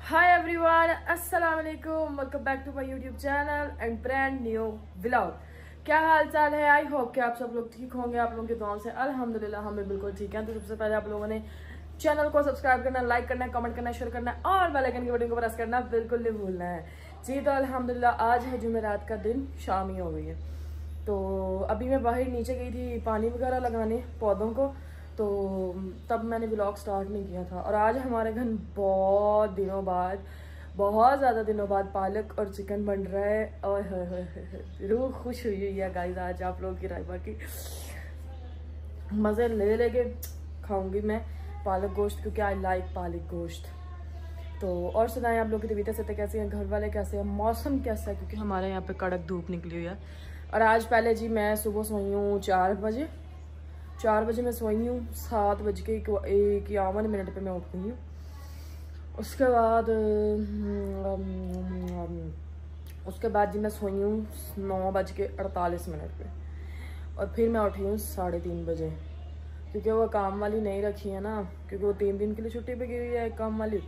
हाय everyone, अस्सलाम वालेकुम, welcome back to my YouTube channel and brand new vlog. क्या हाल चाल है? आई होप कि आप सब लोग ठीक होंगे। आप लोगों की दुआओं से अल्हम्दुलिल्लाह हम भी बिल्कुल ठीक हैं। तो सबसे पहले आप लोगों ने चैनल को सब्सक्राइब करना, लाइक करना, कमेंट करना, शेयर करना और बेल आइकन के बटन को प्रेस करना बिल्कुल नहीं भूलना है जी। तो अल्हम्दुलिल्लाह आज है जुमेरात का दिन, शाम ही हो गई है। तो अभी मैं बाहर नीचे गई थी पानी वगैरह लगाने पौधों को, तो तब मैंने व्लॉग स्टार्ट नहीं किया था। और आज हमारे घर बहुत ज़्यादा दिनों बाद पालक और चिकन बन रहा है और रूह खुश हुई है गाइस। आज आप लोगों की रायबा की मज़े ले लेके खाऊंगी मैं पालक गोश्त, क्योंकि आई लाइक पालक गोश्त। तो और सुनाएं, आप लोग की तबीयत से कैसे हैं, घर वाले कैसे हैं, मौसम कैसा है? क्योंकि हमारे यहाँ पे कड़क धूप निकली हुई है। और आज पहले जी मैं सुबह सोई हूँ 4 बजे मैं सोई हूँ। 7:51 पे मैं उठ गई हूँ। उसके बाद जी मैं सोई हूँ 9:48 पे और फिर मैं उठी हूँ 3:30 बजे, क्योंकि वो काम वाली नहीं रखी है ना, क्योंकि वो 3 दिन के लिए छुट्टी पे गई हुई है काम वाली।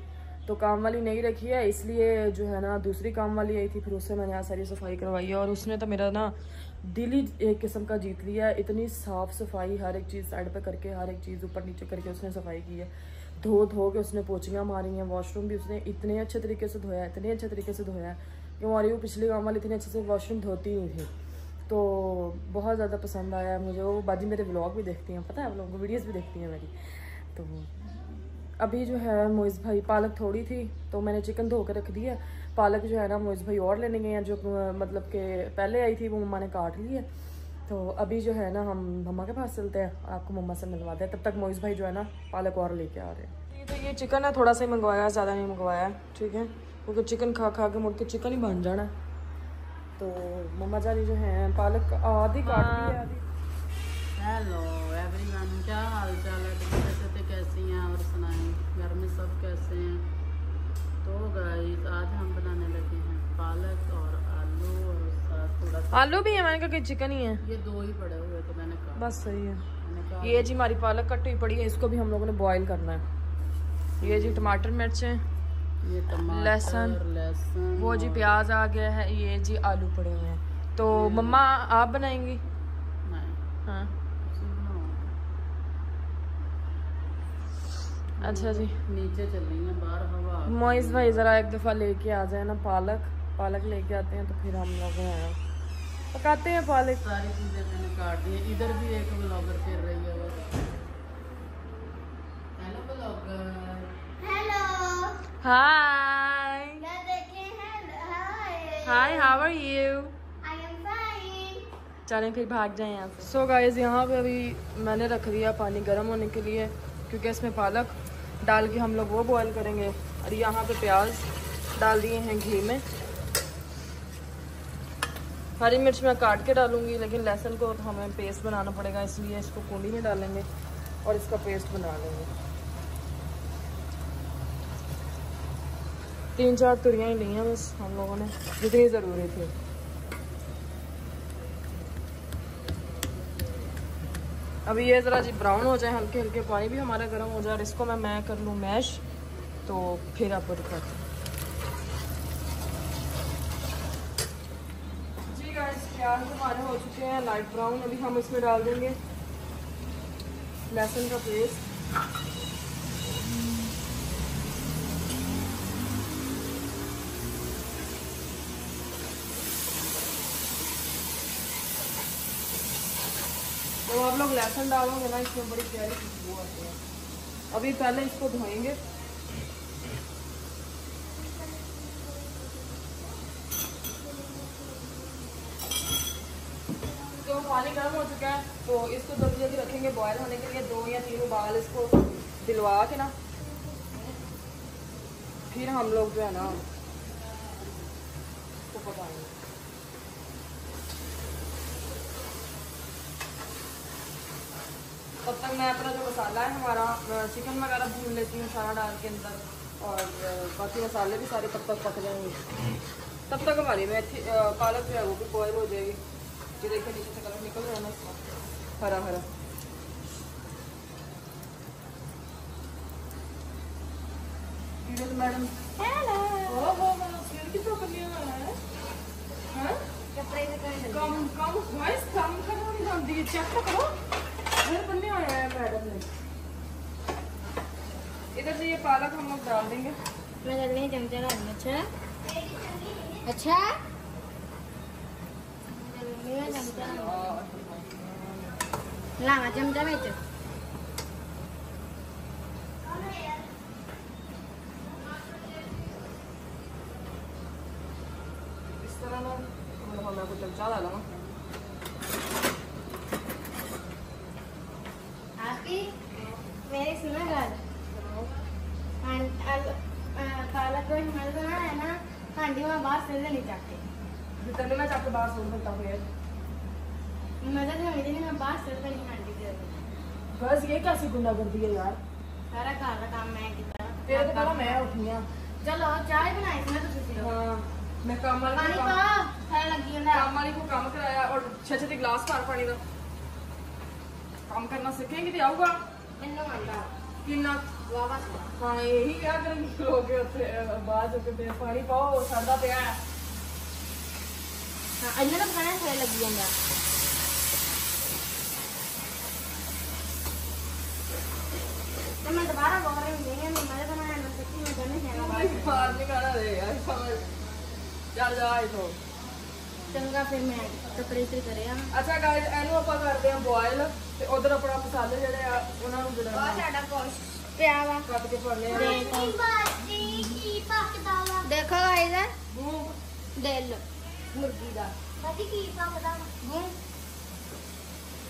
तो काम वाली नहीं रखी है, इसलिए जो है ना दूसरी काम वाली आई थी, फिर उससे मैंने यहाँ सारी सफाई करवाई है। और उसने तो मेरा ना दिल ही एक किस्म का जीत लिया है। इतनी साफ़ सफाई, हर एक चीज़ साइड पे करके, हर एक चीज़ ऊपर नीचे करके उसने सफाई की है। धो के उसने पोचियाँ मारी हैं। वॉशरूम भी उसने इतने अच्छे तरीके से धोया है कि हमारी वो पिछली काम वाली इतने अच्छे से वॉशरूम धोती ही थी। तो बहुत ज़्यादा पसंद आया मुझे। वो बाजी मेरे व्लॉग भी देखती हैं, पता है आप लोगों को, वीडियोज़ भी देखती हैं मेरी। तो अभी जो है मोइज़ भाई, पालक थोड़ी थी तो मैंने चिकन धो के रख दिया। पालक जो है ना मोइज़ भाई और लेने गए हैं, जो मतलब कि पहले आई थी वो मम्मा ने काट ली है। तो अभी जो है ना हम मम्मा के पास चलते हैं, आपको मम्मा से मिलवा दें। तब तक मोइज़ भाई जो है ना पालक और लेके आ रहे हैं। तो ये चिकन है, थोड़ा सा ही मंगवाया, ज़्यादा नहीं मंगवाया, ठीक है, क्योंकि चिकन खा के मुड़ के चिकन ही बन जाना। तो मम्मा जानी जो है पालक आधी काट दी है, आधी। हेलो एवरीवन, क्या हाल चाल है? तबीयत कैसी हैं और सुनाएं, घर में सब कैसे हैं? तो गाइस आज हम बनाने लगे हैं पालक और आलू, और साथ थोड़ा सा आलू भी है, मैंने कहा कि चिकन ही है। ये दो ही पड़े हुए तो मैंने कहा बस सही है। मैंने कहा ये जी हमारी पालक कटी हुई पड़ी है, इसको भी हम लोगों ने बॉईल करना है। ये जी टमाटर मिर्चें, ये टमाटर लहसुन, वो जी प्याज आ गया है, ये जी आलू पड़े हुए हैं। तो मम्मा आप बनाएंगी? नहीं, हाँ अच्छा जी। नीचे चल रही है बाहर हवा। मोइज़ भाई ज़रा एक दफ़ा लेके आ जाए ना पालक लेके आते हैं तो फिर हम लोग पकाते हैं पालक। सारी चीजें मैंने काट दी है। इधर भी एक ब्लॉगर फिर रही है बस। Hello blogger. Hi hi, how are you? चलें फिर भाग जाएं यहाँ से। सो गाइस, यहाँ पे अभी मैंने रख दिया पानी गर्म होने के लिए, क्योंकि इसमें पालक डाल के हम लोग वो बॉईल करेंगे। और यहाँ पे प्याज डाल दिए हैं घी में। हरी मिर्च मैं काट के डालूंगी, लेकिन लहसुन को तो हमें पेस्ट बनाना पड़ेगा, इसलिए इसको कूंडी में डालेंगे और इसका पेस्ट बना लेंगे। 3-4 तुरियाँ ही ली हैं बस हम लोगों ने, जितनी ज़रूरी थी। अभी ये ज़रा जी ब्राउन हो जाए, हल्के हल्के, पानी भी हमारा गर्म हो जाए, और इसको मैं कर लूँ मैश, तो फिर आपको दिखाते हैं। जी गाइस, प्याज हमारे हो चुके हैं लाइट ब्राउन। अभी हम इसमें डाल देंगे लहसुन का पेस्ट। तो आप लोग लहसुन डालोगे ना, इसमें बड़ी प्यारी खुशबू आती है। अभी पहले इसको धोएंगे। तो पानी गर्म हो चुका है, तो इसको जल्दी रखेंगे बॉयल होने के लिए। 2 या 3 उबाल इसको दिलवा के ना, फिर हम लोग जो है ना इसको पकाएंगे। तब तक मैं अपना जो मसाला है हमारा, चिकन वगैरह भून लेती हूँ सारा डाल के अंदर, और बाकी मसाले भी सारे तब तक पक जाएंगे। तब तक हमारी मेथी पालक जो है वो भी बॉयल हो जाएगी। ये देखिए नीचे से कलर निकल रहा है ना इसका, हरा हरा। मैडम हेलो ओहो फिर कितना बनिया है हां कपड़े से कम कम वॉइस कम करो नहीं आती चेक तो करो फिर बनने आया है मैडम ने इधर से ये पालक हम लोग डाल देंगे मैं जल्दी चमचा डाल दूं अच्छा अच्छा मैं चमचा लावा चमचा में इस तरह ना मैं कुछ चमचा डाला ना आपकी मेरी सुना गाल पालक को हिमाल बनाना है ना हांडी में बाहर से ले जाके जितने मैं चाके बाहर सुन सकता हूँ यार मदद में मेरी ना बाहर से ले हांडी दे बस ये कैसी गुंडागर्दी है यार सारा घर का काम मैं किया तेरे तो पता मैं उठी हूं चलो चाय बनाई थी मैं तो सुती हां मैं काम वाली पानी को पा खाने लगी है ना काम वाली को काम कराया और छे छे गिलास भर पानी का काम करना सीखेंगे तो आऊगा इन्नो आंदा किन्ना वावा हाँ यही क्या करेंगे लोग बाद में पानी पाओ ठंडा पिया है हां अन्ना तो खाने से लगी है ना तो मैं दोबारा बोल रही हूं नहीं मैं बनाया ना सच्ची में बने है भाई बाहर निकाला रे यार समझ चल जाए तो चंगा फिर मैं कपड़े से करिया अच्छा गाइस ਇਹਨੂੰ ਆਪਾਂ ਕਰਦੇ ਹਾਂ ਬੋਇਲ ਤੇ ਉਧਰ ਆਪਣਾ ਮਸਾਲੇ ਜਿਹੜੇ ਆ ਉਹਨਾਂ ਨੂੰ ਜਿਹੜਾ बहुत सारा गोश्त पिया हुआ ਕੱਟ ਕੇ ਪਾਉਣੇ ਆ देखो गाइस मूंग दिल मुर्गी दा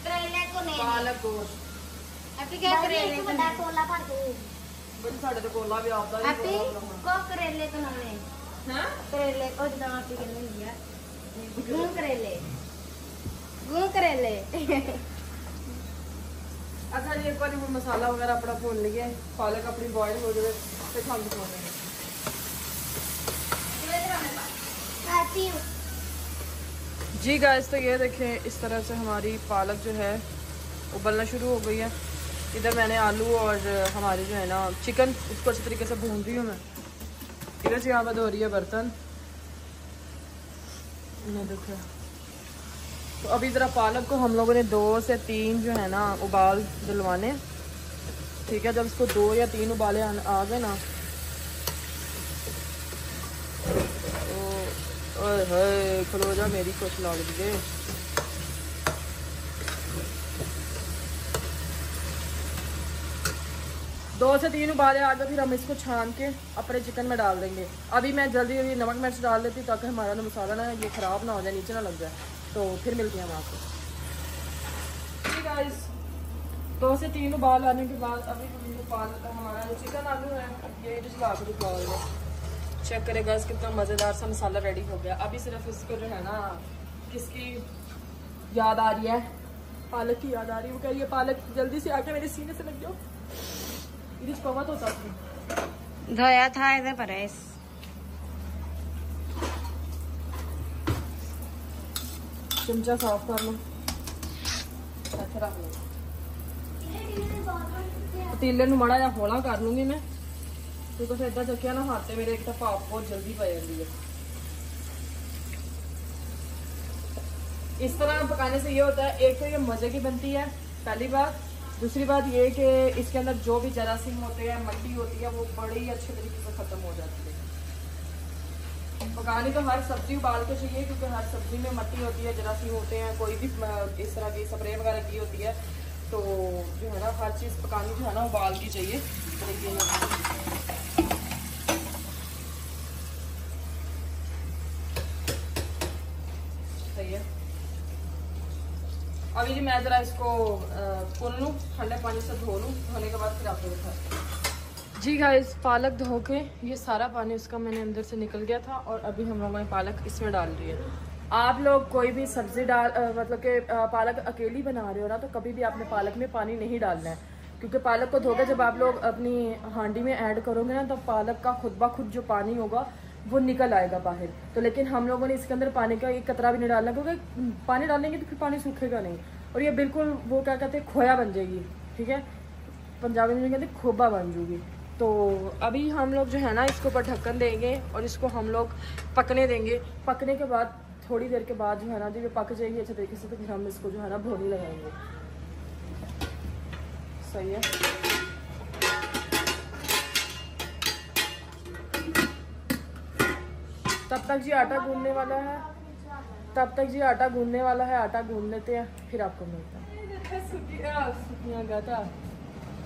करेले को नहीं ਪਾਲਕ ਗੋਸ਼ਤ अभी क्या करेले को ਬੜੀ ਸਾਡੇ ਤੇ ਕੋਲਾ ਵੀ ਆਪਦਾ ਹੀ अभी को करेले को नहीं ਹੈ करेले को जब आप कहने दिया गूं करेले अच्छा जी एक बार मसाला वगैरह अपना भून लिया पालक अपनी बॉयल हो जाए फिर हम दिखाने जी गाइस तो ये देखें इस तरह से हमारी पालक जो है उबलना शुरू हो गई है इधर मैंने आलू और हमारे जो है ना चिकन उसको अच्छी तरीके से भून रही हूँ मैं इधर से यहाँ पर धो रही है बर्तन ये देखो तो अभी ज़रा पालक को हम लोगों ने 2 से 3 जो है ना उबाल दिलवाने ठीक है जब इसको 2 या 3 उबाले आ गए ना तो खलो जा मेरी कुछ लाग दिए 2 से 3 उबाले आ गए फिर हम इसको छान के अपने चिकन में डाल देंगे अभी मैं जल्दी नमक मिर्च डाल देती हूँ ताकि हमारा मसाला ना ये ख़राब ना हो जाए नीचे ना लग जाए तो फिर मिलती हैं हम आपको ठीक है गाइस 2 से 3 उबाल आने के बाद अभी हमारा जो चिकन आलू है ये चला के दिखाओ चेक करेगा कितना मज़ेदार सा मसाला रेडी हो गया अभी सिर्फ इसको जो है ना किसकी याद आ रही है पालक की याद आ रही है वो कह रही है पालक जल्दी से आके मेरे सीने से लग जाओ तो धोया था इधर पर चिमचा साफ कर लो अच्छा रख लो पतीले नूं माड़ा जिहा हौला कर लूंगी मैं क्योंकि फिर इदा चुकिया ना हाथ मेरे एक तो भाप बहुत जल्दी पै जाती है इस तरह पकाने से ये होता है एक तो ये मजे की बनती है पहली बात दूसरी बात ये कि इसके अंदर जो भी जरासीम होते हैं मट्टी होती है वो बड़ी अच्छे तरीके से खत्म हो जाती है पकानी तो हर सब्जी उबाल के चाहिए क्योंकि हर सब्जी में मट्टी होती है जरासीम होते हैं कोई भी इस तरह की स्प्रे वगैरह की होती है तो जो है ना हर चीज़ पकानी जो है ना उबाल की चाहिए सही है अभी जी मैं जरा इसको कुन लूँ ठंडे पानी से धो लूँ धोने के बाद फिर आपको दिखा जी गाइस पालक धो के ये सारा पानी उसका मैंने अंदर से निकल गया था और अभी हम लोगों ने पालक इसमें डाल रही है आप लोग कोई भी सब्जी मतलब कि पालक अकेली बना रहे हो ना तो कभी भी आपने पालक में पानी नहीं डालना है क्योंकि पालक को धोकर जब आप लोग अपनी हांडी में ऐड करोगे ना तो पालक का खुद ब खुद जो पानी होगा वो निकल आएगा बाहर तो लेकिन हम लोगों ने इसके अंदर पानी का एक कतरा भी नहीं डालना क्योंकि पानी डालेंगे तो फिर पानी सूखेगा नहीं और ये बिल्कुल वो क्या कहते हैं खोया बन जाएगी ठीक है पंजाबी में कहते खोबा बन जाएगी तो अभी हम लोग जो है ना इसके ऊपर ढक्कन देंगे और इसको हम लोग पकने देंगे। पकने के बाद थोड़ी देर के बाद जो है ना जब ये पक जाएगी अच्छे तरीके से तो फिर हम इसको जो है ना भोनी लगाएंगे। सही है। तब तक जी आटा गूंदने वाला है, तब तक जी आटा गूंदने वाला है। आटा गूंद लेते हैं फिर आपको मिलता है।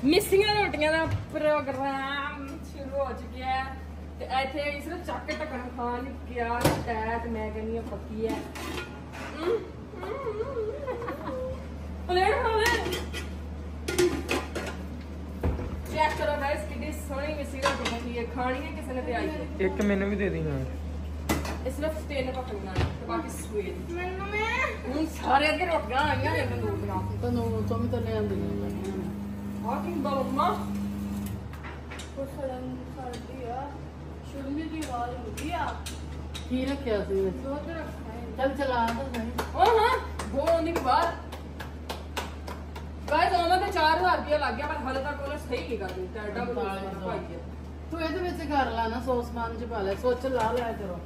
मिसिंग रोटियां का प्रोग्राम शुरू हो चुका है। तो इतने सिर्फ चक के ढक्कन खान क्या है तो मैं कहनी है पक्की है। चेक करो गाइस कितनी सोहनी मिसिंग रोटी बनी है। खानी है किसी ने आई है। एक मैंने भी दे दी ना। सिर्फ 3 पकड़ना है तो बाकी स्वीट हूँ सारे अगे रोटियां आईयां ने तंदूर दियां। तंदूर तो भी तो ले आंदी आ कि बाबा की रखिया सी चल चला तो सही। हाँ वो होने के बाद गाइस ओमा तो 4000 रुपया लग गया पर हाले तक उन्हें सही नहीं कर दिया। एडा को पाई है तू ਇਹਦੇ ਵਿੱਚ ਕਰ ਲਾ ਨਾ ਸੌਸ ਪਾਣ ਚ ਪਾ ਲੈ ਸੋਚ ਲਾ ਲਿਆ ਕਰੋ।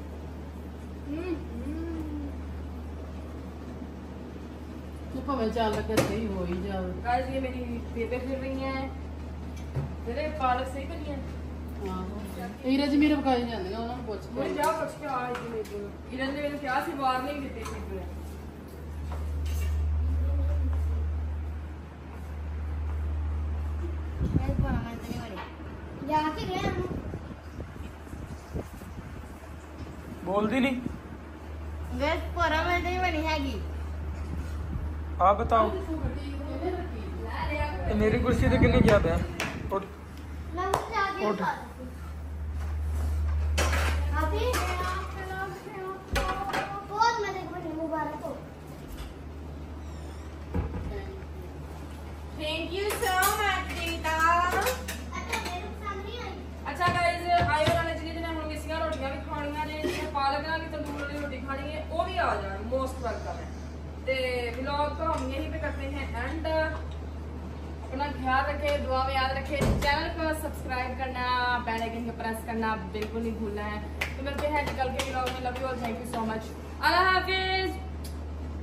तू भाਵੇਂ ਚੱਲ ਕੇ ਸਹੀ ਹੋ ਹੀ ਜਾਵੇ। गाइस ये मेरी बेबे फिर रही हैं तेरे पालक सही बनी है। ਆਹੋ ਈਰੇ ਜਮੀਰ ਪਕਾਈ ਜਾਂਦੀਆਂ ਉਹਨਾਂ ਨੂੰ ਪੁੱਛ मैं ਕੇ जा कुछ के आ इतने मेरे इरन ने मैंने क्या सी वार नहीं देते थे बोलती नहीं। नहीं बनी हैगी। आप बताओ मेरी कुर्सी तो किन्ने क्या था। उठ उठ बहुत मजे बनी मुबारक हो। Thank you so much Rita. अच्छा गाइस आए वाले जिन्हें हम मिसिंग रोटियां भी खानियां ने जिन्हें पालक नाल तंदूर वाली रोटी खानी है वो भी आ जाए मोस्ट वेलकम है। ते व्लॉग तो हम यहीं पे करते हैं एंड अपना ख्याल रखें दुआ में याद रखें चैनल को सब्सक्राइब करना बेल आइकन को प्रेस करना बिल्कुल नहीं भूलना है। तो मिलते हैं कल के व्लॉग में। Love you all thank you so much. Allah Hafiz.